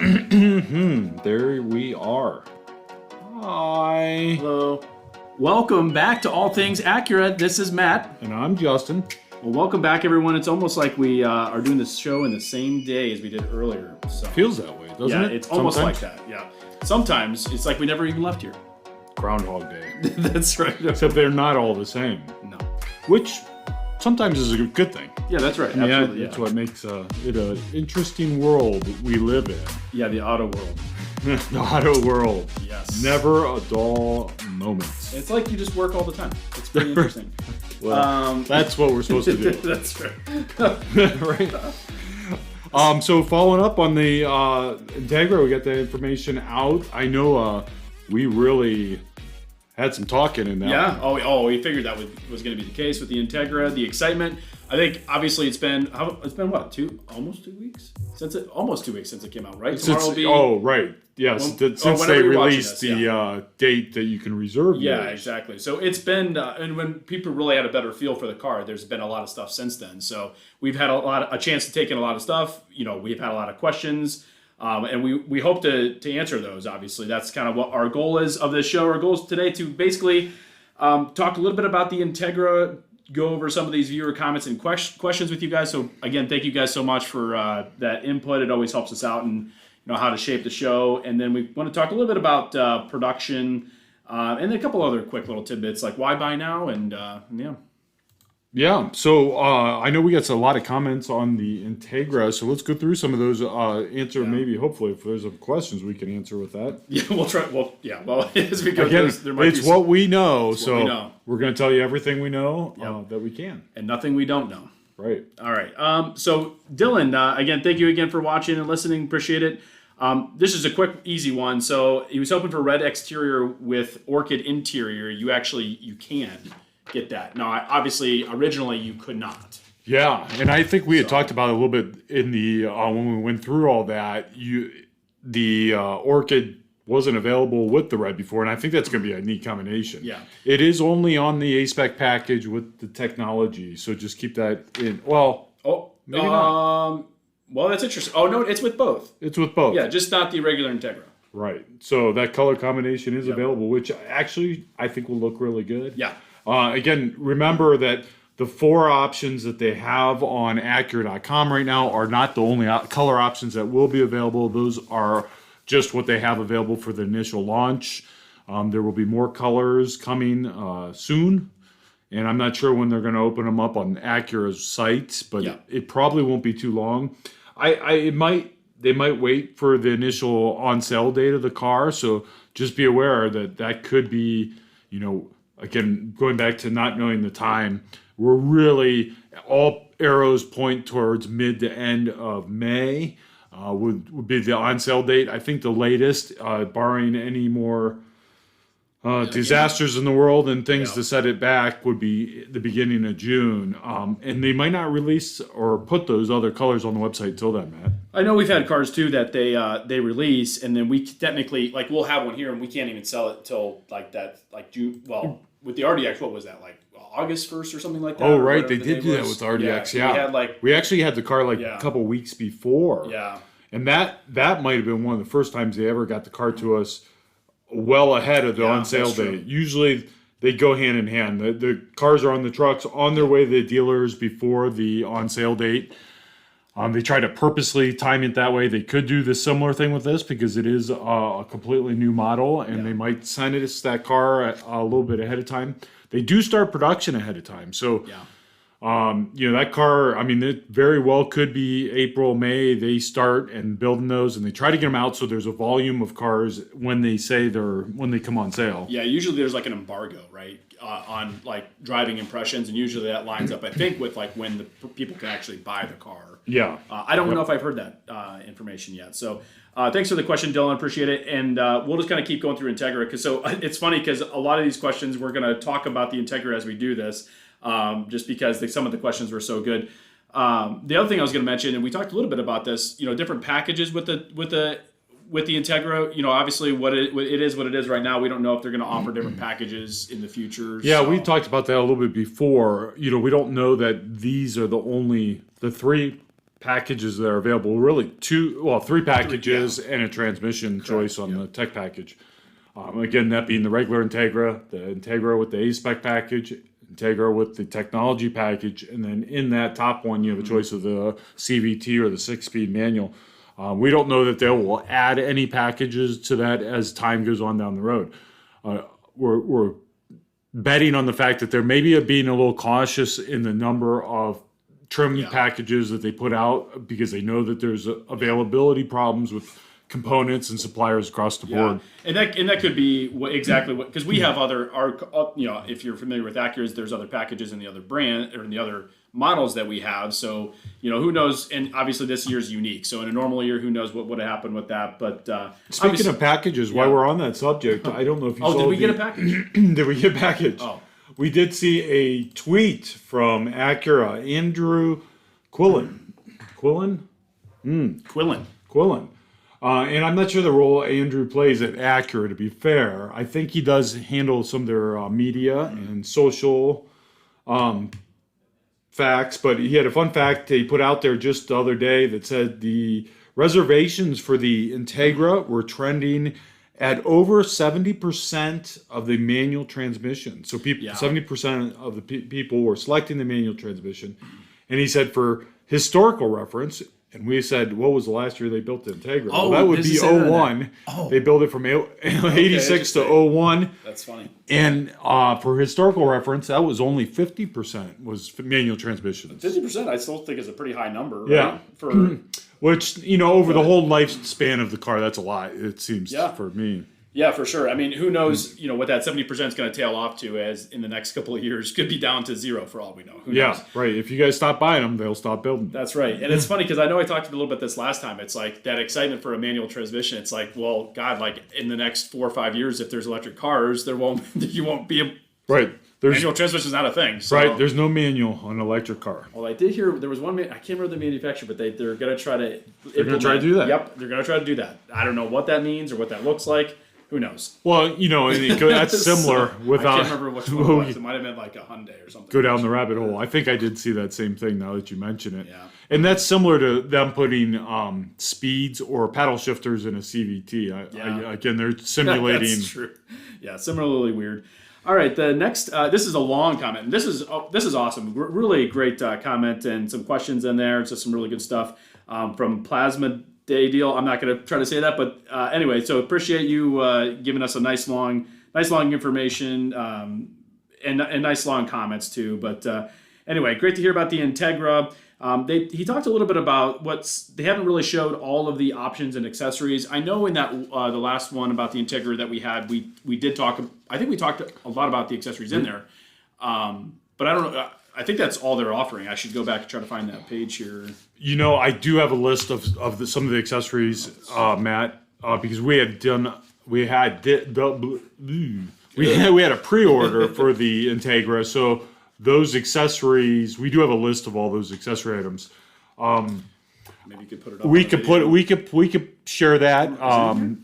There we are. Hi. Hello. Welcome back to All Things Acura. This is Matt. And I'm Justin. Well, welcome back, everyone. It's almost like we are doing this show in the same day as we did earlier. So Feels that way, doesn't it? Yeah, it's almost like that. Yeah. Sometimes it's like we never even left here. Groundhog Day. That's right. Except they're not all the same. No. Which sometimes is a good thing. Yeah, that's right. I mean, absolutely. that's what makes it an interesting world we live in. Yeah, the auto world. The auto world. Yes. Never a dull moment. It's like you just work all the time. It's pretty interesting. Well, that's what we're supposed to do. That's right. Right. So following up on the Integra, we got the information out. I know we really had some talking in that. Yeah. We figured that was going to be the case with the Integra. The excitement. I think obviously it's been what, almost 2 weeks almost 2 weeks since it came out, right? Tomorrow will be. Right. Yes. Since they released the date that you can reserve. Yeah, exactly. So it's been, and when people really had a better feel for the car, there's been a lot of stuff since then. So we've had a chance to take in a lot of stuff. You know, we've had a lot of questions. And we hope to answer those, obviously. That's kind of what our goal is of this show. Our goal is today to basically talk a little bit about the Integra, go over some of these viewer comments and questions with you guys. So, again, thank you guys so much for that input. It always helps us out and how to shape the show. And then we want to talk a little bit about production and a couple other quick little tidbits like why buy now and, yeah. Yeah, so I know we got a lot of comments on the Integra, so let's go through some of those, maybe, hopefully, if there's some questions we can answer with that. Yeah, we'll try. Well, as we go Again, through, there might be what we know, so we know. We're going to tell you everything we know that we can. And nothing we don't know. Right. All right. So, Dylan, again, thank you again for watching and listening. Appreciate it. This is a quick, easy one. So, he was hoping for red exterior with orchid interior. You can get that. Now, obviously, originally you could not. Yeah, and I think we had talked about it a little bit in the when we went through all that. The orchid wasn't available with the red before, and I think that's going to be a neat combination. Yeah, it is only on the A-Spec package with the technology, so just keep that in. Well, maybe not. Well, that's interesting. Oh no, it's with both. It's with both. Yeah, just not the regular Integra. Right. So that color combination is available, which actually I think will look really good. Yeah. Again, remember that the 4 options that they have on Acura.com right now are not the only color options that will be available. Those are just what they have available for the initial launch. There will be more colors coming soon, and I'm not sure when they're going to open them up on Acura's site, but it probably won't be too long. They might wait for the initial on-sale date of the car, so just be aware that could be, again, going back to not knowing the time, we're really, all arrows point towards mid to end of May would be the on-sale date. I think the latest, barring any more disasters in the world and things to set it back, would be the beginning of June. And they might not release or put those other colors on the website till then, Matt. I know we've had cars too that they release, and then we technically, like, we'll have one here and we can't even sell it till June. Well, with the RDX, what was that, like August 1st or something like that? Oh, right, they did do that with RDX. Yeah. We actually had the car a couple weeks before. Yeah. And that might have been one of the first times they ever got the car to us well ahead of the on-sale date. Usually they go hand in hand. The cars are on the trucks on their way to the dealers before the on-sale date. They try to purposely time it that way. They could do the similar thing with this because it is a completely new model, and they might send us that car a little bit ahead of time. They do start production ahead of time. So, that car, I mean, it very well could be April, May. They start and building those, and they try to get them out so there's a volume of cars when they come on sale. Yeah, usually there's like an embargo, right, on like driving impressions, and usually that lines up, I think, with like when the people can actually buy the car. Yeah. I don't know if I've heard that information yet. So thanks for the question, Dylan. Appreciate it. And we'll just kind of keep going through Integra. So it's funny because a lot of these questions, we're going to talk about the Integra as we do this, just because some of the questions were so good. The other thing I was going to mention, and we talked a little bit about this, different packages with the Integra. Obviously what it is right now. We don't know if they're going to offer different packages in the future. Yeah, we talked about that a little bit before. We don't know that these are the 3 packages that are available. Really three packages and a transmission choice on the tech package. Again, that being the regular Integra, the Integra with the A-Spec package, Integra with the technology package, and then in that top one, you have a choice of the CVT or the 6-speed manual. We don't know that they will add any packages to that as time goes on down the road. We're betting on the fact that they're maybe being a little cautious in the number of trim packages that they put out because they know that there's availability problems with components and suppliers across the board. And that could be exactly what, because we have if you're familiar with Acuras, there's other packages in the other brand or in the other models that we have. So, who knows? And obviously this year's unique. So in a normal year, who knows what would have happened with that? But speaking of packages, while we're on that subject, I don't know if you saw. Did we get a package? Did we get a package? Oh, we did see a tweet from Acura, Andrew Quillen. And I'm not sure the role Andrew plays at Acura, to be fair. I think he does handle some of their media and social facts, but he had a fun fact he put out there just the other day that said the reservations for the Integra were trending at over 70% of the manual transmission. So 70% of the people were selecting the manual transmission. And he said for historical reference, and we said, what was the last year they built the Integra? Oh, well, that would be 01. They built it from 86 to 01. That's funny. And for historical reference, that was only 50% was manual transmissions. 50%, I still think is a pretty high number. Right? Yeah. Which, over the whole lifespan of the car, that's a lot, it seems, for me. Yeah, for sure. I mean, who knows, what that 70% is going to tail off to as in the next couple of years. Could be down to 0 for all we know. Who knows? Right. If you guys stop buying them, they'll stop building. That's right. And it's funny because I know I talked a little bit this last time. It's like that excitement for a manual transmission. It's like, well, God, like in the next 4 or 5 years, if there's electric cars, you won't be a... Right. Manual transmission is not a thing. So. Right. There's no manual on an electric car. Well, I did hear there was one. I can't remember the manufacturer, but they're going to try to. They're going to try to do that. Yep, they're going to try to do that. I don't know what that means or what that looks like. Who knows? Well, that's similar. Without, I can't remember which one it was. It might have been like a Hyundai or something. Go down the rabbit hole. I think I did see that same thing now that you mention it. Yeah. And that's similar to them putting speeds or paddle shifters in a CVT. Again, they're simulating. That's true. Yeah, similarly weird. All right, the next, this is a long comment. And this is awesome. Really great comment and some questions in there. It's just some really good stuff from Plasma Day Deal. I'm not going to try to say that, but anyway, so appreciate you giving us a nice long information and nice long comments too. But anyway, great to hear about the Integra. He talked a little bit about they haven't really showed all of the options and accessories. I know in that the last one about the Integra that we had, we did talk. I think we talked a lot about the accessories in there, but I don't know. I think that's all they're offering. I should go back and try to find that page here. I do have a list of some of the accessories, Matt, because we had a pre-order for the Integra, so. Those accessories, we do have a list of all those accessory items. Maybe you could put it up. We could share that.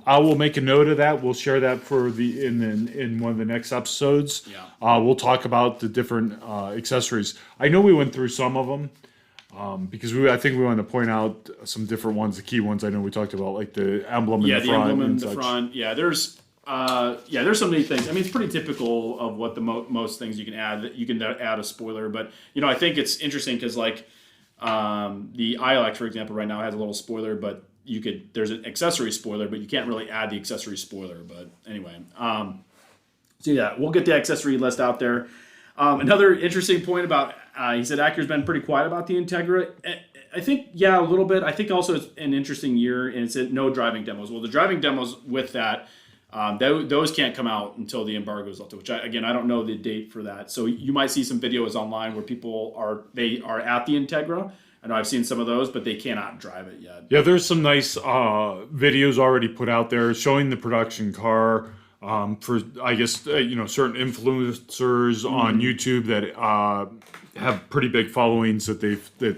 I will make a note of that. We'll share that for in one of the next episodes. Yeah. We'll talk about the different accessories. I know we went through some of them because I think we wanted to point out some different ones, the key ones. I know we talked about like the emblem in the front. Yeah, the emblem in the front. Yeah, there's so many things. I mean, it's pretty typical of what the most things you can add. You can add a spoiler, but I think it's interesting because like the ILX, for example, right now has a little spoiler, but there's an accessory spoiler, but you can't really add the accessory spoiler. But anyway, so yeah, we'll get the accessory list out there. Another interesting point about he said Acura's been pretty quiet about the Integra. I think a little bit. I think also it's an interesting year, and it's no driving demos. Well, the driving demos with that. Those can't come out until the embargo is lifted, which I don't know the date for that. So you might see some videos online where people are at the Integra. I know I've seen some of those, but they cannot drive it yet. Yeah, there's some nice videos already put out there showing the production car for I guess certain influencers on YouTube that have pretty big followings that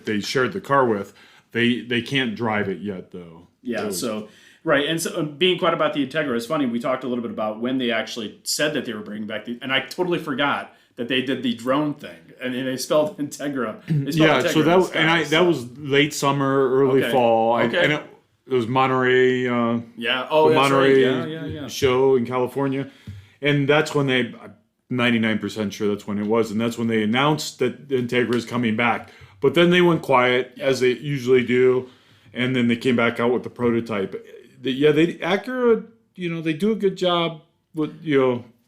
they shared the car with. They can't drive it yet though. Yeah, so. Right, and so being quiet about the Integra is funny. We talked a little bit about when they actually said that they were bringing back and I totally forgot that they did the drone thing. I mean, they spelled Integra. They spelled Yeah, Integra so in the sky, that was late summer, early Okay. fall. Okay. And it was Monterey. Yeah. Oh, the that's Monterey right. Yeah. show in California, and that's when I'm 99% sure that's when it was, and that's when they announced that Integra is coming back. But then they went quiet, as they usually do, and then they came back out with the prototype. Acura, they do a good job with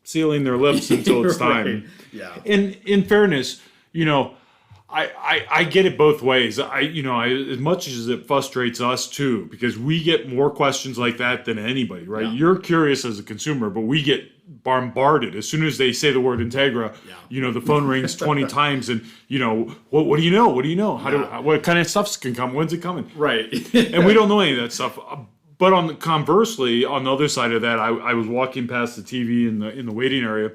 sealing their lips until it's time. Right. Yeah. In fairness, I get it both ways. As much as it frustrates us too, because we get more questions like that than anybody, right? Yeah. You're curious as a consumer, but we get bombarded as soon as they say the word Integra. Yeah. The phone rings 20 times, and what do you know? What do you know? What kind of stuff's can come? When's it coming? Right. And we don't know any of that stuff. But conversely, on the other side of that, I was walking past the TV in the waiting area,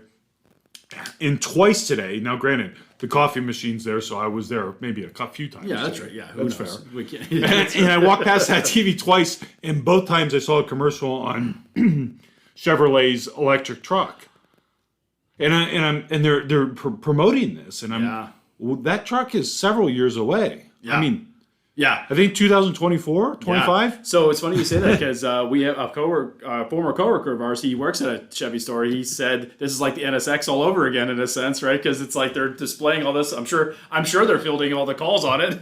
and twice today. Now, granted, the coffee machine's there, so I was there maybe a few times. Yeah, that's right. Yeah, that's knows? fair. We can't. And I walked past that TV twice, and both times I saw a commercial on Chevrolet's electric truck, and they're promoting this, and well, that truck is several years away. Yeah. I mean. Yeah. I think 2024, 25. Yeah. So it's funny you say that because we have a former coworker of ours. He works at a Chevy store. He said this is like the NSX all over again in a sense, right? Because it's like they're displaying all this. I'm sure they're fielding all the calls on it.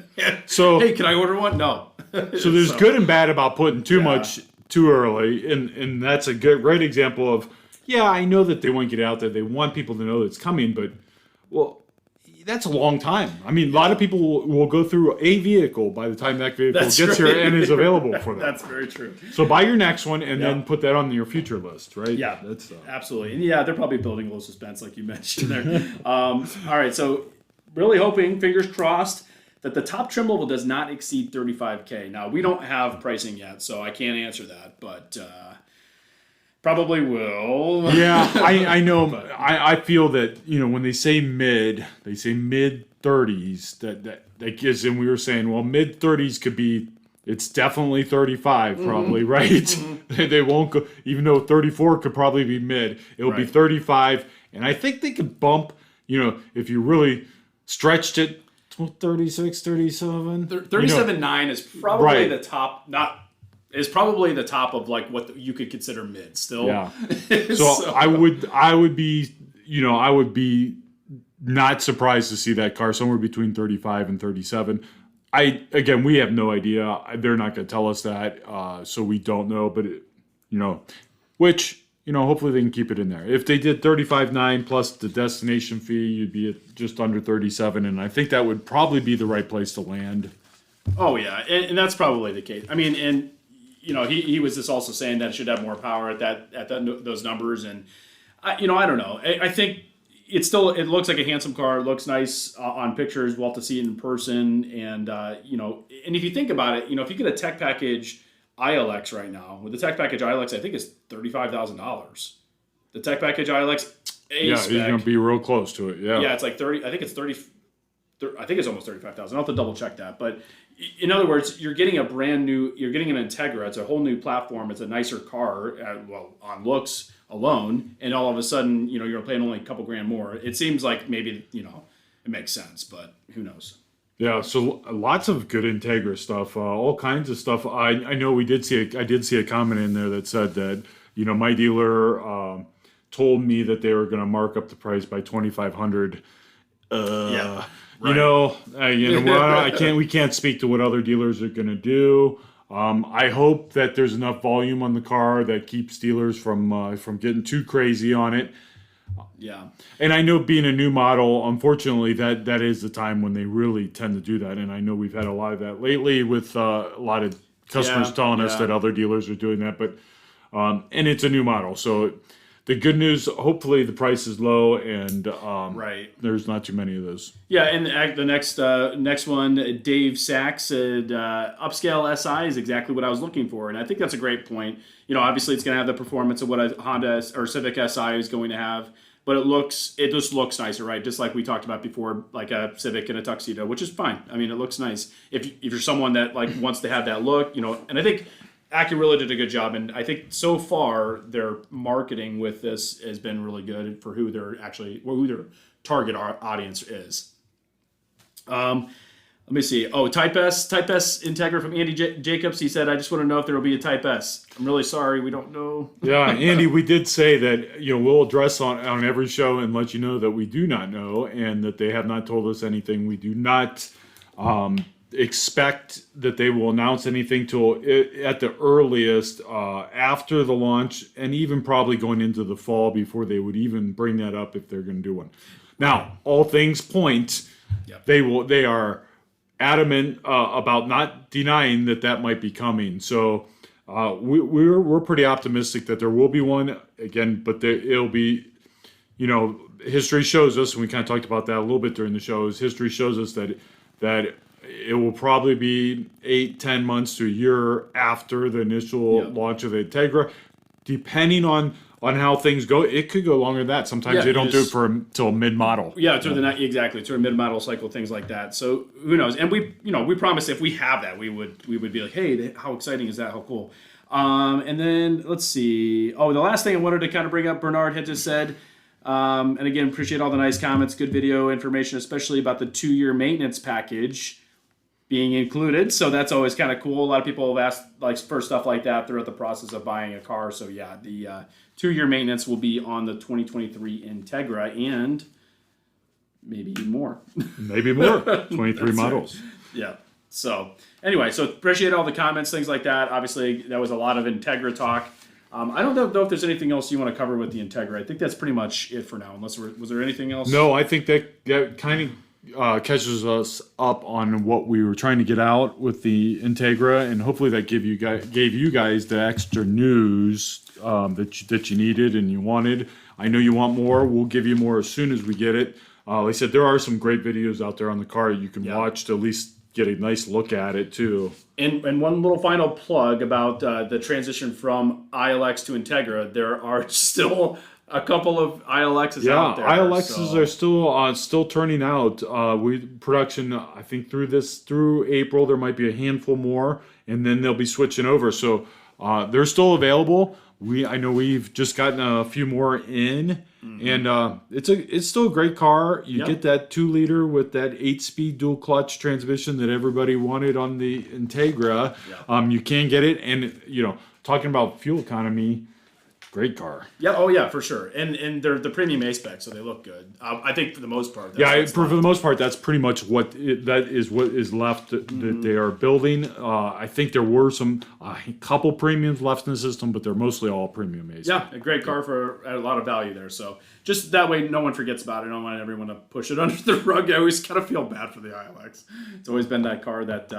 So hey, can I order one? No. So there's good and bad about putting too much too early, and that's a great example of I know that they want to get out there. They want people to know that it's coming, but that's a long time. I mean, a lot of people will go through a vehicle by the time that vehicle gets here and is available for them. That's very true. So buy your next one and then put that on your future list, right? Yeah, that's absolutely. And they're probably building a little suspense like you mentioned there. All right, so really hoping, fingers crossed, that the top trim level does not exceed $35K. Now, we don't have pricing yet, so I can't answer that, but probably will. Yeah, I know. I feel that when they say mid 30s. That gives, and we were saying, well, mid 30s could be. It's definitely 35, probably, right? They won't go, even though 34 could probably be mid. It'll be 35, and I think they could bump. If you really stretched it, 36, 37. 37.9 is probably the top. Is probably the top of like what you could consider mid still. Yeah. So I would be not surprised to see that car somewhere between 35 and 37. We have no idea. They're not going to tell us that, so we don't know. But hopefully they can keep it in there. If they did 35.9 plus the destination fee, you'd be at just under 37, and I think that would probably be the right place to land. Oh yeah, and that's probably the case. I mean, and he was just also saying that it should have more power at those numbers, and I don't know. I think it looks like a handsome car. It looks nice on pictures. We'll have to see it in person, and and if you think about it, if you get a tech package ILX right now, with the tech package ILX, I think is $35,000. The tech package ILX you're going to be real close to it. Yeah, it's like 30. I think it's 30. I think it's almost 35,000. I'll have to double check that, but in other words, you're getting an Integra. It's a whole new platform. It's a nicer car, on looks alone, and all of a sudden, you're paying only a couple grand more. It seems like maybe, it makes sense, but who knows? Yeah, so lots of good Integra stuff, all kinds of stuff. I know I did see a comment in there that said that, my dealer told me that they were going to mark up the price by $2,500. Yeah. Right. We can't speak to what other dealers are going to do. I hope that there's enough volume on the car that keeps dealers from getting too crazy on it. Yeah. And I know being a new model, unfortunately, that is the time when they really tend to do that. And I know we've had a lot of that lately with a lot of customers telling us that other dealers are doing that. But and it's a new model, so. The good news, hopefully the price is low and there's not too many of those. Yeah, and the next one, Dave Sachs said, upscale SI is exactly what I was looking for. And I think that's a great point. Obviously it's going to have the performance of what a Honda or Civic Si is going to have, but it just looks nicer, right? Just like we talked about before, like a Civic in a tuxedo, which is fine. I mean, it looks nice. If you're someone that wants to have that look, and I think Acura really did a good job, and I think so far their marketing with this has been really good for who their target audience is. Let me see. Oh, Type S Integra from Andy Jacobs. He said, "I just want to know if there will be a Type S." I'm really sorry, we don't know. Yeah, Andy, we did say that we'll address on every show and let you know that we do not know and that they have not told us anything. We do not expect that they will announce anything till at the earliest after the launch, and even probably going into the fall before they would even bring that up if they're going to do one. Now, all things point, they are adamant about not denying that might be coming. So we're pretty optimistic that there will be one again, but it'll be, history shows us, and we kind of talked about that a little bit during the shows. History shows us that it will probably be 8-10 months to a year after the initial launch of the Integra, depending on how things go. It could go longer than that. Sometimes they don't do it until mid-model. Yeah, exactly, to a mid-model cycle, things like that. So who knows? And we promise if we have that, we would be like, hey, how exciting is that? How cool. And then let's see. Oh, the last thing I wanted to kind of bring up, Bernard had just said, and again, appreciate all the nice comments, good video information, especially about the 2-year maintenance package being included. So that's always kind of cool. A lot of people have asked for stuff like that throughout the process of buying a car. So yeah, the 2-year maintenance will be on the 2023 Integra and maybe more. Maybe more. 23 models. Yeah. So anyway, so appreciate all the comments, things like that. Obviously, that was a lot of Integra talk. I don't know if there's anything else you want to cover with the Integra. I think that's pretty much it for now. Unless was there anything else? No, I think that kind of catches us up on what we were trying to get out with the Integra, and hopefully that gave you guys the extra news that you needed and you wanted. I know you want more. We'll give you more as soon as we get it. Like I said, there are some great videos out there on the car you can watch to at least get a nice look at it too. And one little final plug about the transition from ILX to Integra. There are still a couple of ILXs out there. Yeah, ILXs are still turning out. Production, I think through April, there might be a handful more, and then they'll be switching over. So they're still available. I know we've just gotten a few more in, and it's still a great car. You get that 2-liter with that 8-speed dual clutch transmission that everybody wanted on the Integra. You can get it, and talking about fuel economy. Great car. Yeah. Oh, yeah, for sure. And they're the premium A spec, so they look good. I think for the most part. For the most part, that's pretty much what is left that they are building. I think there were a couple premiums left in the system, but they're mostly all premium A spec. Yeah, a great car for a lot of value there. So just that way, no one forgets about it. I don't want everyone to push it under the rug. I always kind of feel bad for the ILX. It's always been that car that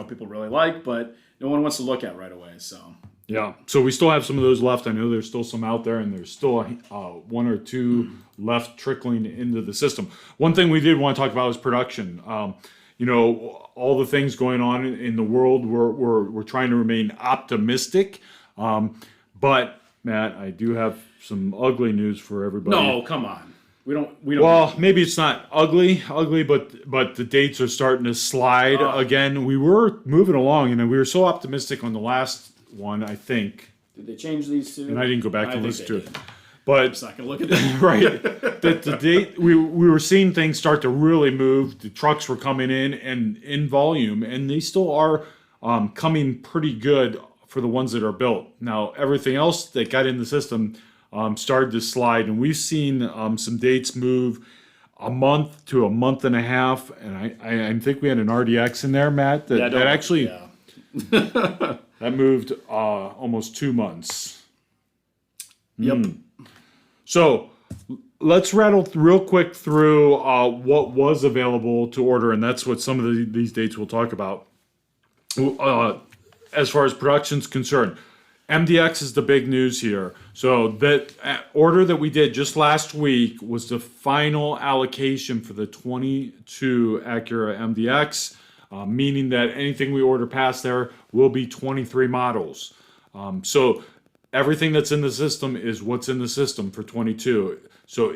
people really like, but no one wants to look at right away. So. Yeah, so we still have some of those left. I know there's still some out there, and there's still 1 or 2 left trickling into the system. One thing we did want to talk about is production. All the things going on in the world, we're trying to remain optimistic. But Matt, I do have some ugly news for everybody. No, come on. We don't. Well, maybe it's not ugly, but the dates are starting to slide again. We were moving along, and we were so optimistic on the last one, I think. Did they change these two? And I didn't go back and listen to it. But I'm just not going to look at that. Right. The date we were seeing things start to really move. The trucks were coming in volume, and they still are coming pretty good for the ones that are built. Now, everything else that got in the system started to slide, and we've seen some dates move a month to a month and a half, and I think we had an RDX in there, Matt, that actually... Yeah. That moved almost 2 months. Yep. So let's rattle real quick through what was available to order, and that's what some of these dates we'll talk about. As far as production's concerned, MDX is the big news here. So that order that we did just last week was the final allocation for the 22 Acura MDX. Meaning that anything we order past there will be 23 models. So everything that's in the system is what's in the system for 22. So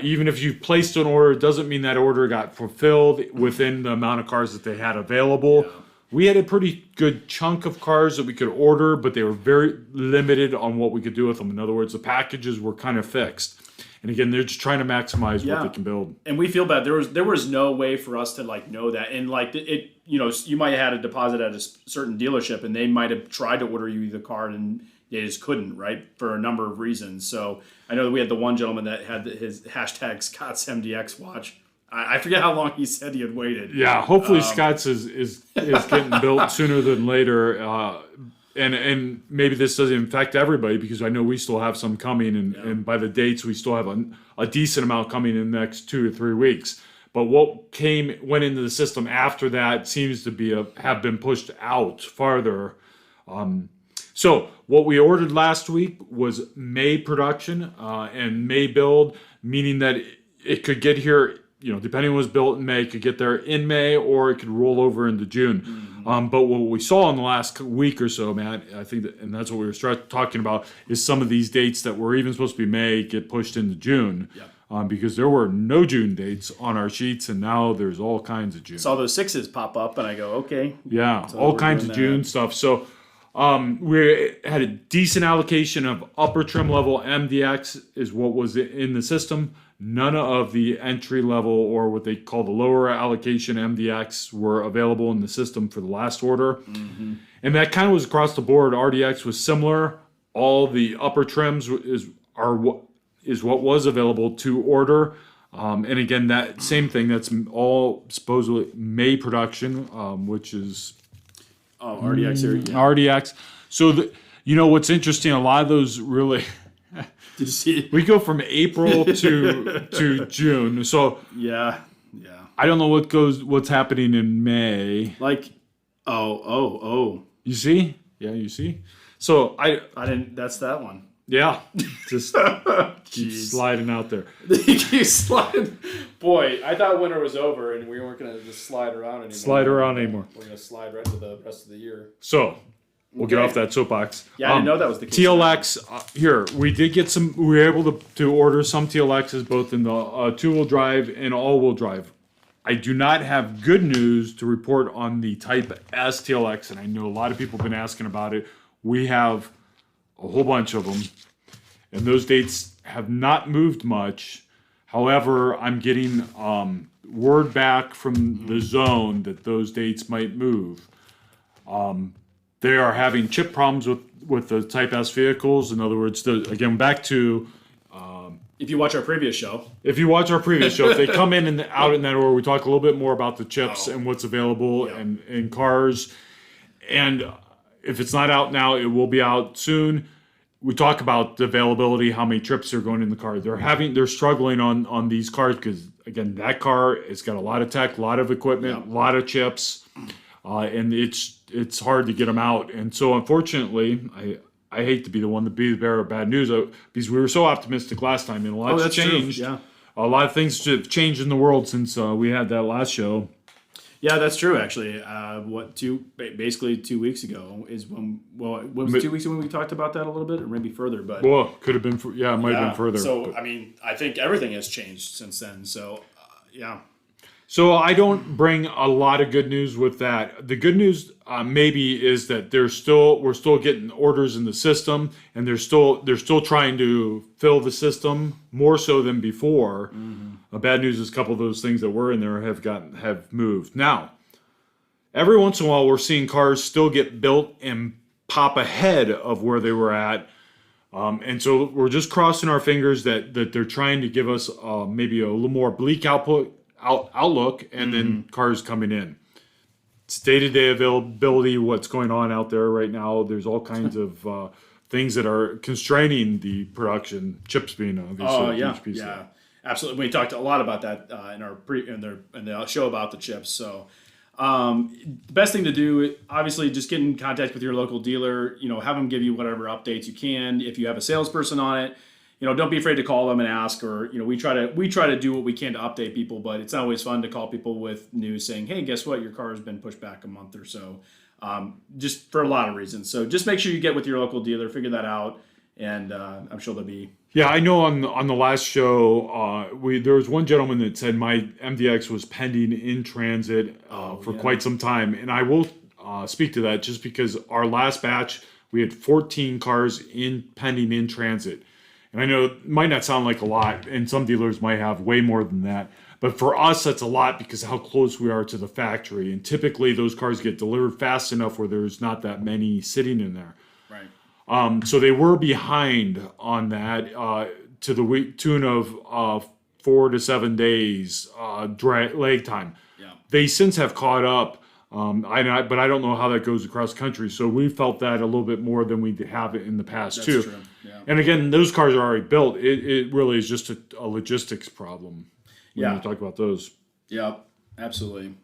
even if you placed an order, it doesn't mean that order got fulfilled within the amount of cars that they had available. we had a pretty good chunk of cars that we could order, but they were very limited on what we could do with them. In other words, the packages were kind of fixed. And again, they're just trying to maximize what they can build. And we feel bad. There was no way for us to like know that. And like it, you know, you might have had a deposit at a certain dealership, and they might have tried to order you the car, and they just couldn't, right, for a number of reasons. So I know that we had the one gentleman that had his hashtag Scott's MDX watch. I forget how long he said he had waited. Yeah, hopefully Scott's is getting built sooner than later. And maybe this doesn't affect everybody, because I know we still have some coming, and by the dates we still have a decent amount coming in the next 2 to 3 weeks. But what went into the system after that seems to have been pushed out farther. So what we ordered last week was May production and May build, meaning that it could get here, you know, depending on what was built in May, it could get there in May, or it could roll over into June. Mm-hmm. But what we saw in the last week or so, Matt, I think, and that's what we were talking about, is some of these dates that were even supposed to be May get pushed into June. Yep. Because there were no June dates on our sheets, and now there's all kinds of June. Saw those 6s pop up, and I go, okay. Yeah, so all kinds of June stuff. So we had a decent allocation of upper trim level MDX is what was in the system. None of the entry level, or what they call the lower allocation MDX, were available in the system for the last order. Mm-hmm. And that kind of was across the board. RDX was similar. All the upper trims is what was available to order. And again, that same thing, that's all supposedly May production, which is RDX here. Yeah. RDX. So, you know, what's interesting, a lot of those really... Did you see it? We go from April to June. So yeah. I don't know what's happening in May. Like, oh. You see? Yeah, you see? So I didn't. That's that one. Yeah, just keep sliding out there. Keep sliding. Boy, I thought winter was over and we weren't gonna just slide around anymore. We're gonna slide right into the rest of the year. So we'll get off that soapbox. Yeah, I didn't know that was the case. TLX, here, we did get some, we were able to order some TLXs, both in the two-wheel drive and all-wheel drive. I do not have good news to report on the Type S TLX, and I know a lot of people have been asking about it. We have a whole bunch of them, and those dates have not moved much. However, I'm getting word back from the zone that those dates might move. They are having chip problems with the Type S vehicles. In other words, again, back to... if you watch our previous show. If they come in and out in that order, we talk a little bit more about the chips and what's available in cars. And if it's not out now, it will be out soon. We talk about the availability, how many trips are going in the car. They're struggling on these cars because, again, that car, it's got a lot of tech, a lot of equipment, a lot of chips, and it's hard to get them out. And so, unfortunately, I hate to be the one to be the bearer of bad news, because we were so optimistic last time, and a lot has changed. Yeah. A lot of things have changed in the world since we had that last show. Yeah, that's true. Actually, basically 2 weeks ago is when. Well, was it 2 weeks ago when we talked about that a little bit, or maybe further? But could have been. It might have been further. So but. I mean, I think everything has changed since then. So yeah. So I don't bring a lot of good news with that. The good news maybe is that we're still getting orders in the system, and they're still trying to fill the system more so than before. Mm-hmm. Bad news is a couple of those things that were in there have moved. Now, every once in a while, we're seeing cars still get built and pop ahead of where they were at. And so we're just crossing our fingers that they're trying to give us maybe a little more bleak outlook, and then cars coming in. It's day-to-day availability, what's going on out there right now. There's all kinds of things that are constraining the production, chips being obviously a huge piece of that. Absolutely. We talked a lot about that in the show about the chips. So the best thing to do, obviously, just get in contact with your local dealer. Have them give you whatever updates you can. If you have a salesperson on it, don't be afraid to call them and ask. Or we try to do what we can to update people, but it's not always fun to call people with news saying, "Hey, guess what? Your car has been pushed back a month or so." Just for a lot of reasons. So just make sure you get with your local dealer, figure that out, and I'm sure they'll be. Yeah, I know on the last show, there was one gentleman that said my MDX was pending in transit for quite some time, and I will speak to that just because our last batch, we had 14 cars pending in transit. And I know it might not sound like a lot, and some dealers might have way more than that. But for us, that's a lot because of how close we are to the factory. And typically, those cars get delivered fast enough where there's not that many sitting in there. Right. So they were behind on that to the tune of 4 to 7 days lag time. Yeah. They since have caught up. But I don't know how that goes across the country. So we felt that a little bit more than we have in the past. That's too. True. Yeah. And again, those cars are already built. It really is just a logistics problem when you talk about those. Yeah, absolutely.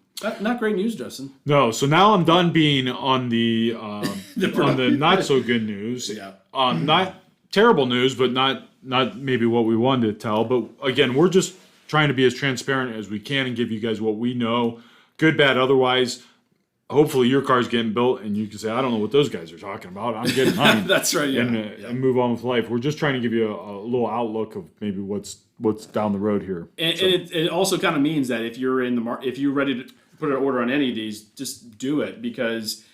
Not great news, Justin. No. So now I'm done being on the on the not so good news. Yeah. Not terrible news, but not maybe what we wanted to tell. But again, we're just trying to be as transparent as we can and give you guys what we know, good, bad, otherwise. Hopefully your car's getting built and you can say, I don't know what those guys are talking about. I'm getting mine. That's right. Yeah. And move on with life. We're just trying to give you a little outlook of maybe what's down the road here. And it also kind of means that if you're in the if you're ready to put an order on any of these, just do it, because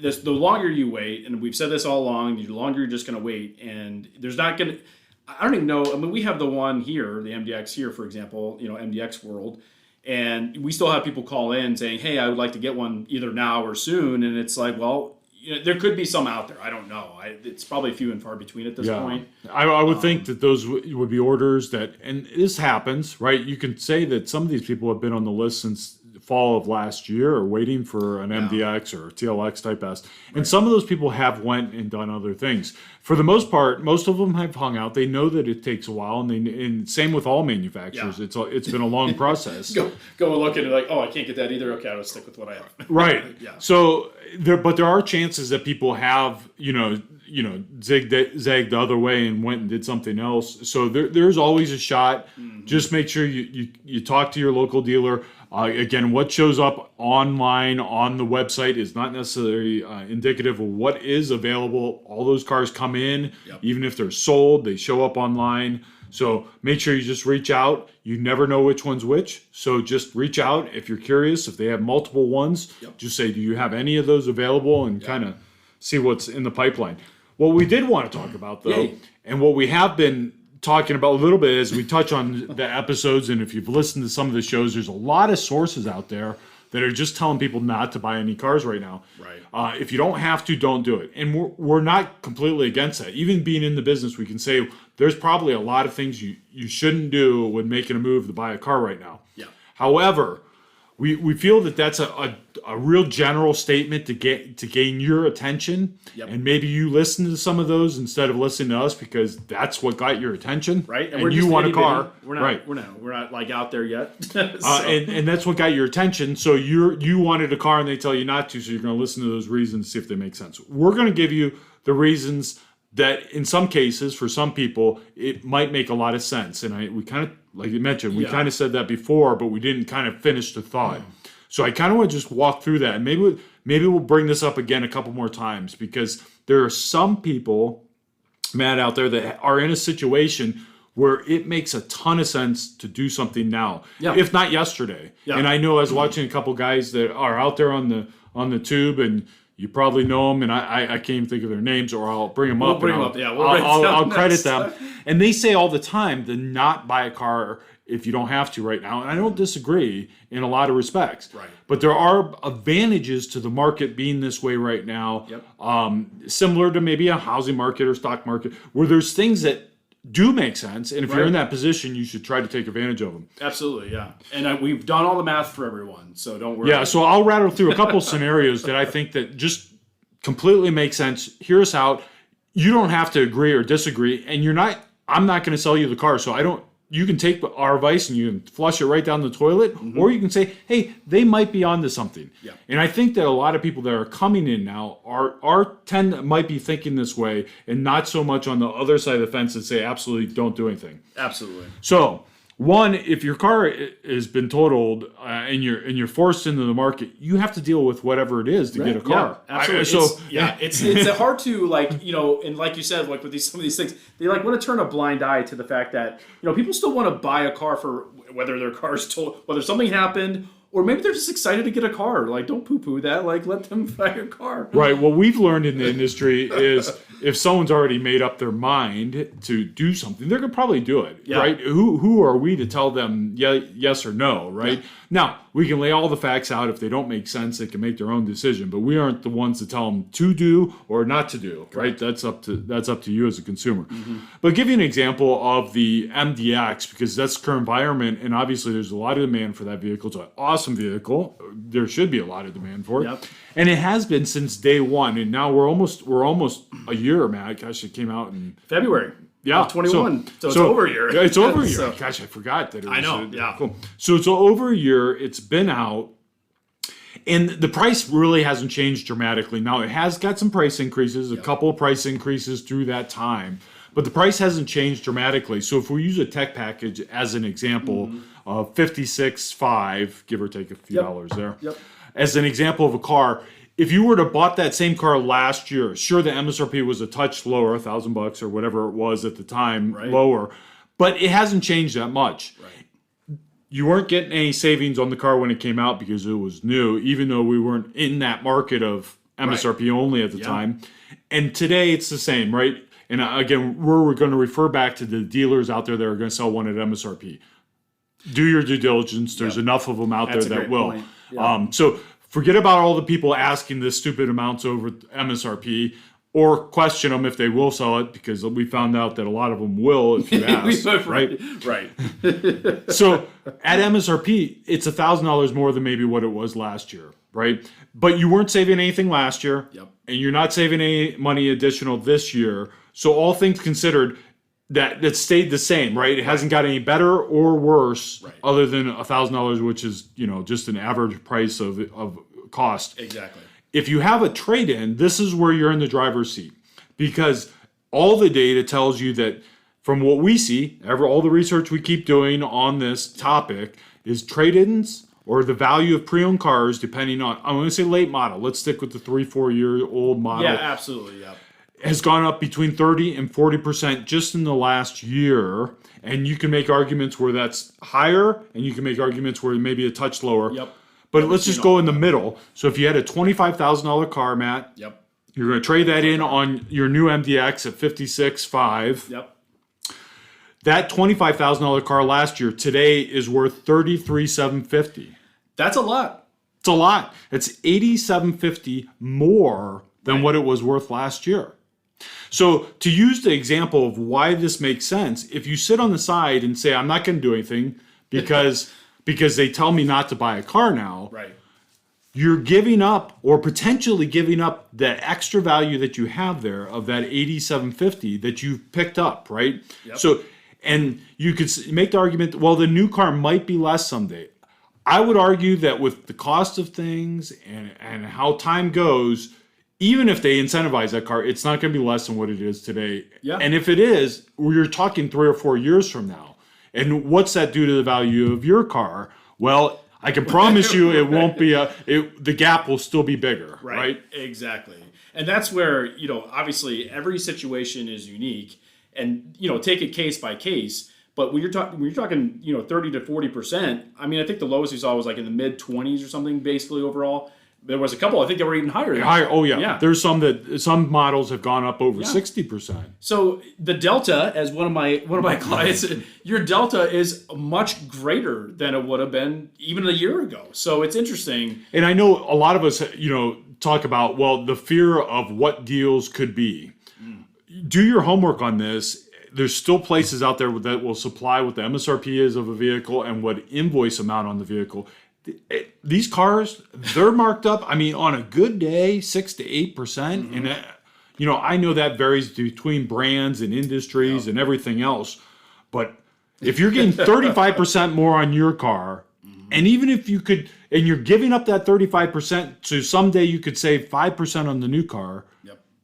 the longer you wait, and we've said this all along, the longer you're just going to wait, and there's not going to. I don't even know. I mean, we have the one here, the MDX here, for example. MDX World. And we still have people call in saying, hey, I would like to get one either now or soon. And it's like, well, there could be some out there. I don't know. It's probably few and far between at this point. I would think that those would be orders that, and this happens, right? You can say that some of these people have been on the list since fall of last year or waiting for an MDX or TLX type S. And some of those people have went and done other things. For the most part, most of them have hung out. They know that it takes a while, and same with all manufacturers. Yeah. It's been a long process. Go and look at it like, oh, I can't get that either. Okay, I'll stick with what I have. Right. Yeah. So there are chances that people have zagged the other way and went and did something else. So there's always a shot. Mm-hmm. Just make sure you talk to your local dealer. Again, what shows up online on the website is not necessarily indicative of what is available. All those cars come in, even if they're sold, they show up online. So make sure you just reach out. You never know which one's which. So just reach out if you're curious. If they have multiple ones, just say, do you have any of those available, and kind of see what's in the pipeline. What we did want to talk about, though, and what we have been talking about a little bit as we touch on the episodes, and if you've listened to some of the shows, there's a lot of sources out there that are just telling people not to buy any cars right now. Right. If you don't have to, don't do it. And we're not completely against that. Even being in the business, we can say there's probably a lot of things you shouldn't do when making a move to buy a car right now. Yeah. However, we feel that that's a real general statement to gain your attention, and maybe you listen to some of those instead of listening to us because that's what got your attention, right? And you want a car, we're not like out there yet, so. and that's what got your attention. So you wanted a car and they tell you not to, so you're going to listen to those reasons, see if they make sense. We're going to give you the reasons that in some cases, for some people, it might make a lot of sense. And we kind of, like you mentioned, we kind of said that before, but we didn't kind of finish the thought. So I kind of want to just walk through that. And maybe we'll bring this up again a couple more times, because there are some people, Matt, out there that are in a situation where it makes a ton of sense to do something now, if not yesterday. Yeah. And I know I was watching a couple guys that are out there on the tube, and you probably know them, and I can't even think of their names, or I'll bring them up. I'll credit them. And they say all the time to not buy a car if you don't have to right now. And I don't disagree in a lot of respects. Right. But there are advantages to the market being this way right now, similar to maybe a housing market or stock market, where there's things that do make sense, and if you're in that position, you should try to take advantage of them. Absolutely, yeah. And we've done all the math for everyone, so don't worry. Yeah, so I'll rattle through a couple scenarios that I think that just completely make sense. Hear us out. You don't have to agree or disagree, and I'm not going to sell you the car, so you can take our advice and you can flush it right down the toilet, or you can say, hey, they might be onto something. Yeah. And I think that a lot of people that are coming in now might be thinking this way, and not so much on the other side of the fence and say, absolutely don't do anything. Absolutely. So, one, if your car has been totaled and you're forced into the market, you have to deal with whatever it is to get a car. Yeah, absolutely. It's hard to, and like you said, like with some of these things, they want to turn a blind eye to the fact that people still want to buy a car for whether their car's totaled, whether something happened, or maybe they're just excited to get a car. Like, don't poo-poo that. Like, let them buy a car. Right. What we've learned in the industry is if someone's already made up their mind to do something, they're going to probably do it. Yeah. Right. Who are we to tell them yes or no? Right. Yeah. Now, we can lay all the facts out. If they don't make sense, they can make their own decision. But we aren't the ones to tell them to do or not to do. Right. That's up to you as a consumer. Mm-hmm. But give you an example of the MDX, because that's the current environment, and obviously there's a lot of demand for that vehicle. It's an awesome vehicle. There should be a lot of demand for it. Yep. And it has been since day one. And now we're almost a year, Matt. Gosh, it came out in February. Yeah, 21. So it's over a year. It's over a year. So, gosh, I forgot that. I know. Yeah. Cool. So it's over a year. It's been out, and the price really hasn't changed dramatically. Now it has got some price increases, a couple of price increases through that time, but the price hasn't changed dramatically. So if we use a tech package as an example of 56.5, give or take a few dollars there, as an example of a car. If you were to bought that same car last year, sure, the MSRP was a touch lower, $1,000 or whatever it was at the time, lower, but it hasn't changed that much. Right. You weren't getting any savings on the car when it came out because it was new, even though we weren't in that market of MSRP only at the time. And today it's the same, right? And again, we're going to refer back to the dealers out there that are going to sell one at MSRP. Do your due diligence. There's enough of them out there that will. So forget about all the people asking the stupid amounts over MSRP, or question them if they will sell it, because we found out that a lot of them will if you ask. Right. So at MSRP, it's $1,000 more than maybe what it was last year, right? But you weren't saving anything last year, and you're not saving any money additional this year. So all things considered, that stayed the same, right? It hasn't got any better or worse, other than $1,000, which is just an average price of cost. Exactly. If you have a trade-in, this is where you're in the driver's seat, because all the data tells you that, from what we see, all the research we keep doing on this topic is trade-ins, or the value of pre-owned cars, depending on, I'm going to say late model. Let's stick with the 3-4 year old model. Yeah, absolutely. Yeah. Has gone up between 30 and 40% just in the last year. And you can make arguments where that's higher, and you can make arguments where maybe a touch lower. But let's just go in the middle. So if you had a $25,000 car, Matt, you're going to trade that in on your new MDX at 56.5. That $25,000 car last year today is worth $33,750. That's a lot. It's a lot. It's $8,750 more than what it was worth last year. So to use the example of why this makes sense, if you sit on the side and say, I'm not going to do anything because they tell me not to buy a car now, you're giving up, or potentially giving up, that extra value that you have there of that $8,750 that you've picked up, right? So, and you could make the argument, well, the new car might be less someday. I would argue that with the cost of things and how time goes, even if they incentivize that car, it's not going to be less than what it is today. And if it is, you're talking 3 or 4 years from now. And what's that do to the value of your car? Well, I can promise you it won't be the gap will still be bigger, right? Exactly. And that's where, obviously every situation is unique, and, take it case by case. But when you're talking, 30 to 40%, I mean, I think the lowest we saw was like in the mid 20s or something, basically overall. There was a couple, I think, that were even higher. Higher. Oh yeah. There's some models have gone up over 60%. So the delta, as one of my clients, your delta is much greater than it would have been even a year ago. So it's interesting. And I know a lot of us, talk about, well, the fear of what deals could be. Do your homework on this. There's still places out there that will supply what the MSRP is of a vehicle and what invoice amount on the vehicle. These cars, they're marked up, I mean, on a good day, 6 to 8%. And, I know that varies between brands and industries and everything else. But if you're getting 35% more on your car, and even if you could, and you're giving up that 35%, so someday you could save 5% on the new car,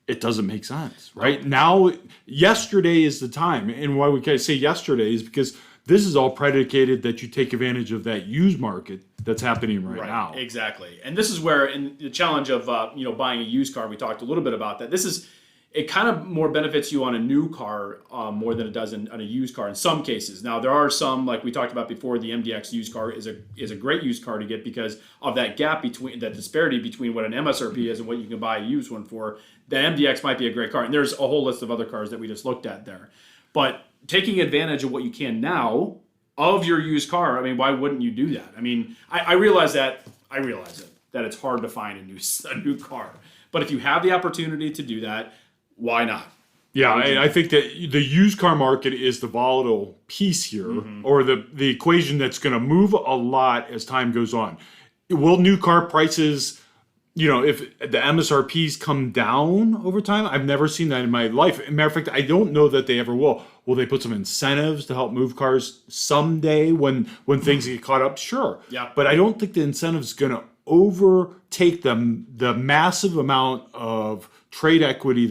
it doesn't make sense, right? Now, yesterday is the time. And why we can say yesterday is because this is all predicated that you take advantage of that used market that's happening right now. Exactly. And this is where, in the challenge of buying a used car, we talked a little bit about that. This is, it kind of more benefits you on a new car more than it does on a used car in some cases. Now there are some, like we talked about before, the MDX used car is a great used car to get because of that gap between that disparity between what an MSRP is and what you can buy a used one for. The MDX might be a great car, and there's a whole list of other cars that we just looked at there. But taking advantage of what you can now of your used car, I mean, why wouldn't you do that? I mean, I realize that it's hard to find a new car, but if you have the opportunity to do that, why not? Yeah, I think that the used car market is the volatile piece here, or the equation that's going to move a lot as time goes on. Will new car prices, if the MSRPs come down over time? I've never seen that in my life. As a matter of fact, I don't know that they ever will. Will they put some incentives to help move cars someday when things get caught up? Sure. Yeah. But I don't think the incentive is going to overtake the massive amount of trade equity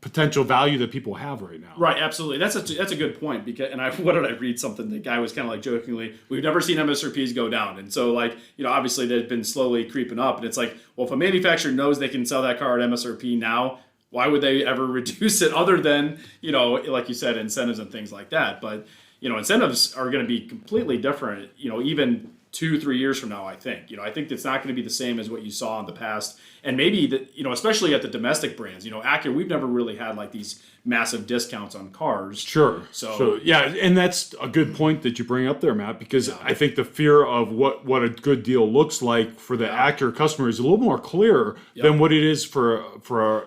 potential value that people have right now. Right, absolutely. That's a good point because what did I read something? The guy was kind of like jokingly, we've never seen MSRPs go down, and so obviously they've been slowly creeping up, and it's like, well, if a manufacturer knows they can sell that car at MSRP now, why would they ever reduce it other than like you said, incentives and things like that? But incentives are going to be completely different. Even 2-3 years from now, I think. I think it's not going to be the same as what you saw in the past. And maybe especially at the domestic brands, Acura, we've never really had like these massive discounts on cars. Sure. So yeah, and that's a good point that you bring up there, Matt, because I think the fear of what a good deal looks like for the Acura customer is a little more clear than what it is for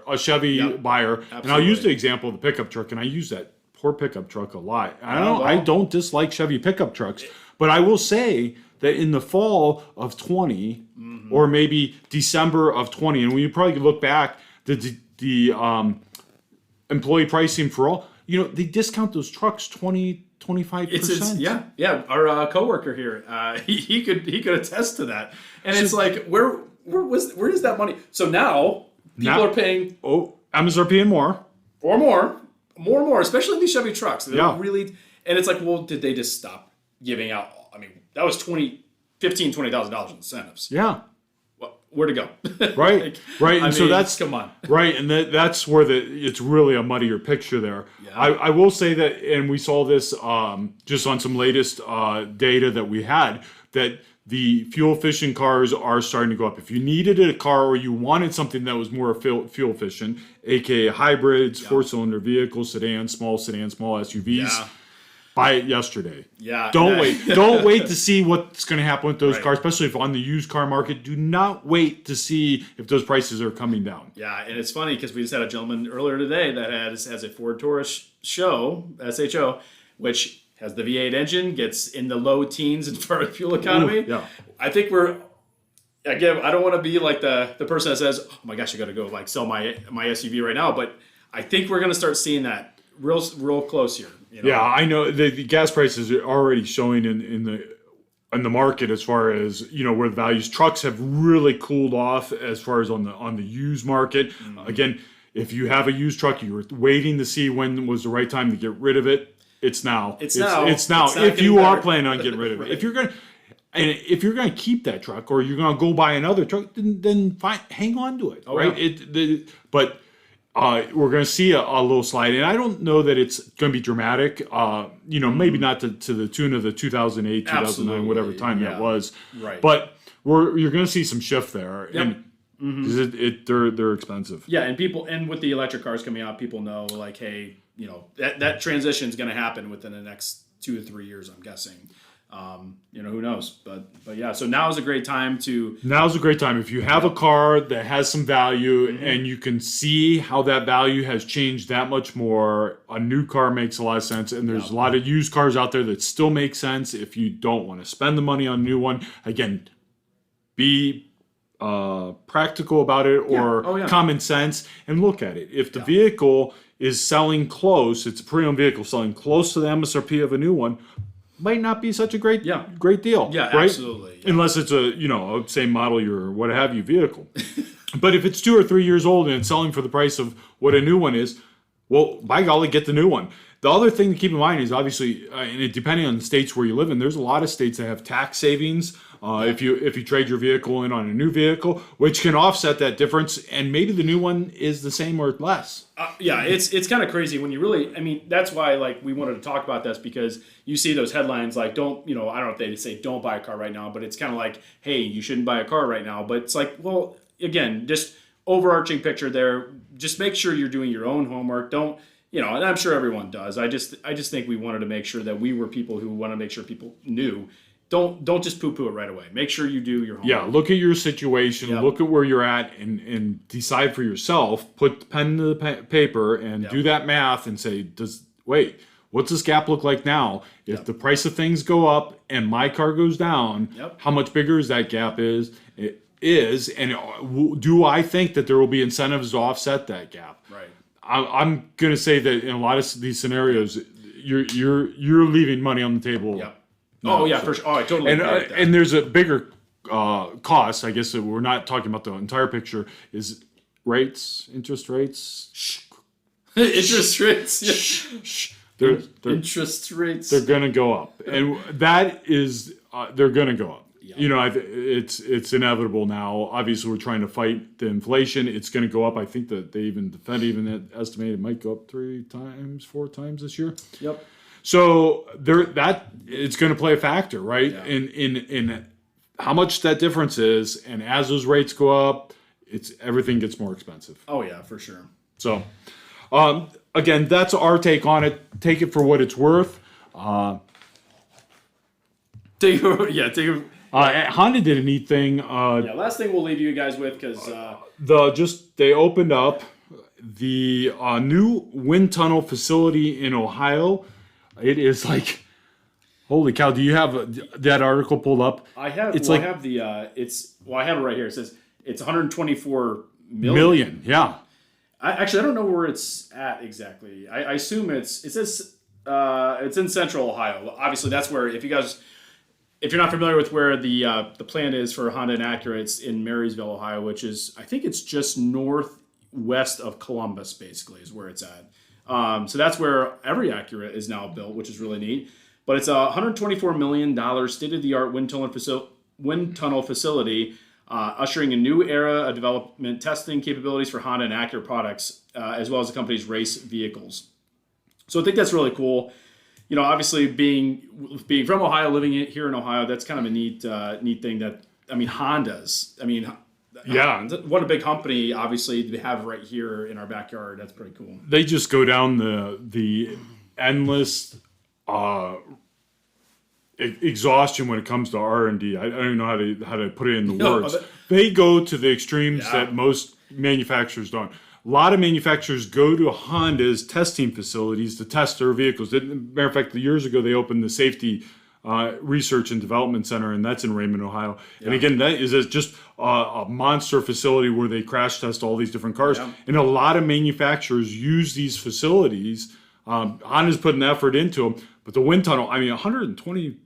a Chevy buyer. Absolutely. And I'll use the example of the pickup truck, and I use that poor pickup truck a lot. I don't dislike Chevy pickup trucks, but I will say that in the fall of 20 or maybe December of 20, and when you probably look back, the employee pricing for all, they discount those trucks 25%. Yeah. Our coworker here, he could attest to that. And it's like, where is that money? So now people are paying MSRP and more. Or more, especially these Chevy trucks. They're really, and it's like, well, did they just stop giving out? I mean, that was $20,000 in incentives. Yeah. Well, where to go? Right. Right. And so that's, come on. Right. And that's where it's really a muddier picture there. Yeah. I will say that, and we saw this just on some latest data that we had, that the fuel efficient cars are starting to go up. If you needed a car or you wanted something that was more fuel efficient, aka hybrids, 4-cylinder vehicles, sedans, small SUVs, buy it yesterday. Yeah. Don't wait. Don't wait to see what's going to happen with those cars, especially if on the used car market. Do not wait to see if those prices are coming down. Yeah, and it's funny because we just had a gentleman earlier today that has a Ford Taurus SHO, which has the V8 engine, gets in the low teens as far as fuel economy. Yeah. I think I don't want to be like the person that says, oh my gosh, I got to go sell my SUV right now. But I think we're going to start seeing that real close here. Yeah, I know the gas prices are already showing in the market as far as where the values. Trucks have really cooled off as far as on the used market. Again, if you have a used truck, you were waiting to see when was the right time to get rid of it. It's now. It's now. If you are planning on getting rid of it, if you're gonna keep that truck or you're gonna go buy another truck, then fine, hang on to it. But we're going to see a little slide, and I don't know that it's going to be dramatic. Maybe not to the tune of the 2008, 2009, whatever time that was. Right. But you're going to see some shift there, and they're expensive. Yeah, and with the electric cars coming out, people know hey, that transition is going to happen within the next 2 to 3 years. I'm guessing. Who knows? But yeah, so now is a great time if you have a car that has some value and you can see how that value has changed that much more. A new car makes a lot of sense, and there's a lot of used cars out there that still make sense if you don't want to spend the money on a new one. Again, be practical about it or common sense and look at it. If the vehicle is selling close, it's a pre-owned vehicle selling close to the MSRP of a new one, might not be such a great deal. Yeah, right? Absolutely. Yeah. Unless it's a same model year or what have you vehicle. But if it's 2 or 3 years old and it's selling for the price of what a new one is, well, by golly, get the new one. The other thing to keep in mind is obviously, and it, depending on the states where you live in, there's a lot of states that have tax savings if you trade your vehicle in on a new vehicle, which can offset that difference, and maybe the new one is the same or less. Yeah, it's kind of crazy when you really. I mean, that's why like we wanted to talk about this, because you see those headlines like don't, I don't know if they say don't buy a car right now, but it's kind of like, hey, you shouldn't buy a car right now. But it's like, well, again, just overarching picture there. Just make sure you're doing your own homework. Don't. And I'm sure everyone does. I just think we wanted to make sure that we were people who want to make sure people knew. Don't just poo-poo it right away. Make sure you do your homework. Yeah, look at your situation, look at where you're at, and decide for yourself. Put the pen to the paper and do that math and say, what's this gap look like now? If the price of things go up and my car goes down, how much bigger is that gap and do I think that there will be incentives to offset that gap? Right. I'm going to say that in a lot of these scenarios, you're leaving money on the table. Yep. For sure. Oh, I totally agree with that. And there's a bigger cost, I guess, that we're not talking about the entire picture, is interest rates. Interest rates. Yeah. Interest rates. They're going to go up. And that is, they're going to go up. Yep. It's inevitable now. Obviously, we're trying to fight the inflation. It's going to go up. I think that the Fed even estimated it might go up 4 times this year. Yep. So it's going to play a factor, right? Yeah. In how much that difference is, and as those rates go up, everything gets more expensive. Oh yeah, for sure. So, again, that's our take on it. Take it for what it's worth. Honda did a neat thing. Last thing we'll leave you guys with, because they opened up the new wind tunnel facility in Ohio. It is like, holy cow! Do you have that article pulled up? I have. I have it right here. It says it's 124 million. Yeah. I don't know where it's at exactly. I assume it says it's in Central Ohio. Obviously, that's where if you're not familiar with where the plant is for Honda and Acura, it's in Marysville, Ohio, which is, I think it's just northwest of Columbus, basically, is where it's at. So that's where every Acura is now built, which is really neat. But it's a $124 million state-of-the-art wind tunnel facility, ushering a new era of development testing capabilities for Honda and Acura products, as well as the company's race vehicles. So I think that's really cool. Obviously being from Ohio, living here in Ohio, that's kind of a neat thing that, Honda's. What a big company, obviously, to have right here in our backyard. That's pretty cool. They just go down the endless exhaustion when it comes to R&D. I don't even know how to put it in the words. They go to the extremes that most manufacturers don't. A lot of manufacturers go to Honda's testing facilities to test their vehicles. Matter of fact, years ago, they opened the Safety Research and Development Center, and that's in Raymond, Ohio. Yeah. And again, that is just a monster facility where they crash test all these different cars. Yeah. And a lot of manufacturers use these facilities. Honda's putting effort into them. But the wind tunnel, 120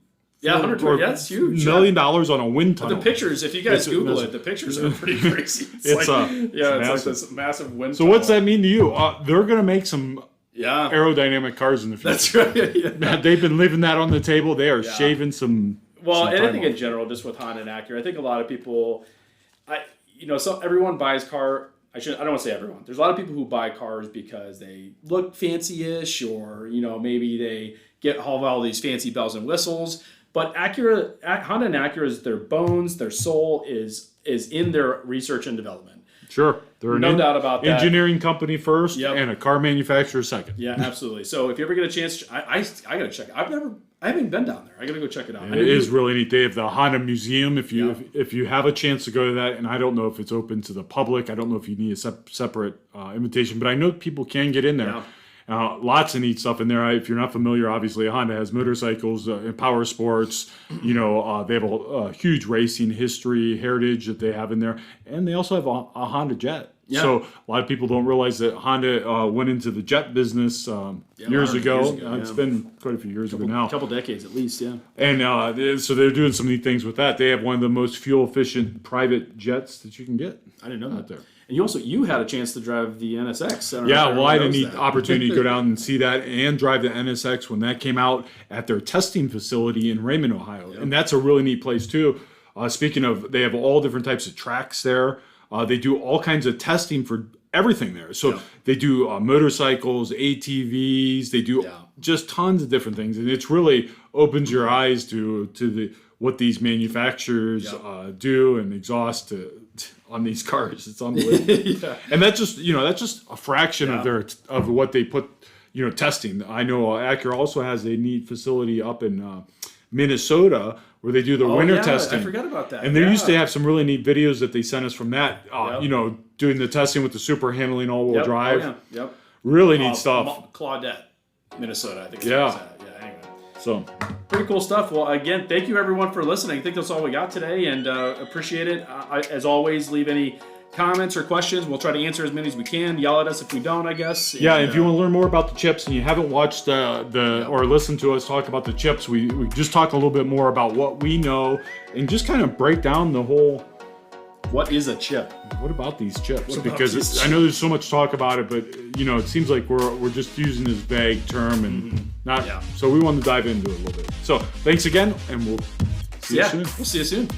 that's huge. $1 million on a wind tunnel. But the pictures, if you guys Google it, the pictures are pretty crazy. It's like this massive wind tunnel. So what's that mean to you? They're going to make some aerodynamic cars in the future. That's right. Yeah. They've been leaving that on the table. They are shaving some. Well, and I think in general, just with Honda and Acura, I think a lot of people, everyone buys car. I don't want to say everyone. There's a lot of people who buy cars because they look fancy-ish, or maybe they have all these fancy bells and whistles. But Honda and Acura is their bones, their soul is in their research and development. Sure. They're no doubt about that. Engineering company first and a car manufacturer second. Yeah, absolutely. So if you ever get a chance, I got to check it. I haven't been down there. I got to go check it out. It is really neat. They have the Honda Museum. If you have a chance to go to that, and I don't know if it's open to the public. I don't know if you need a separate invitation, but I know people can get in there. Yeah. Lots of neat stuff in there. If you're not familiar, obviously Honda has motorcycles and power sports. They have a huge racing history, heritage that they have in there, and they also have a Honda Jet. Yeah. So a lot of people don't realize that Honda went into the jet business years ago. It's been quite a few years ago now. A couple decades at least, yeah. And so they're doing some neat things with that. They have one of the most fuel-efficient private jets that you can get. I didn't know that. There. You had a chance to drive the NSX. Yeah, well, I had a neat opportunity to go down and see that and drive the NSX when that came out at their testing facility in Raymond, Ohio. Yep. And that's a really neat place too. Speaking of, they have all different types of tracks there. They do all kinds of testing for everything there. So they do motorcycles, ATVs, they do just tons of different things. And it's really opens your eyes to what these manufacturers do and exhaust on these cars. It's unbelievable. And that's just a fraction of what they put, testing. I know Acura also has a neat facility up in Minnesota where they do the winter testing. I forgot about that. And they used to have some really neat videos that they sent us from that, doing the testing with the super handling all-wheel drive. Really neat stuff. Claudette, Minnesota, I think. Yeah. Anyway. So pretty cool stuff. Well, again, thank you everyone for listening. I think that's all we got today, and appreciate it. As always, leave any comments or questions. We'll try to answer as many as we can. Yell at us if we don't, I guess. Yeah, and if you want to learn more about the chips and you haven't watched or listened to us talk about the chips, we just talk a little bit more about what we know and just kind of break down the whole. What is a chip? What about these chips? Because I know there's so much talk about it, but it seems like we're just using this vague term and not. So we wanted to dive into it a little bit. So thanks again, and we'll see you soon. We'll see you soon.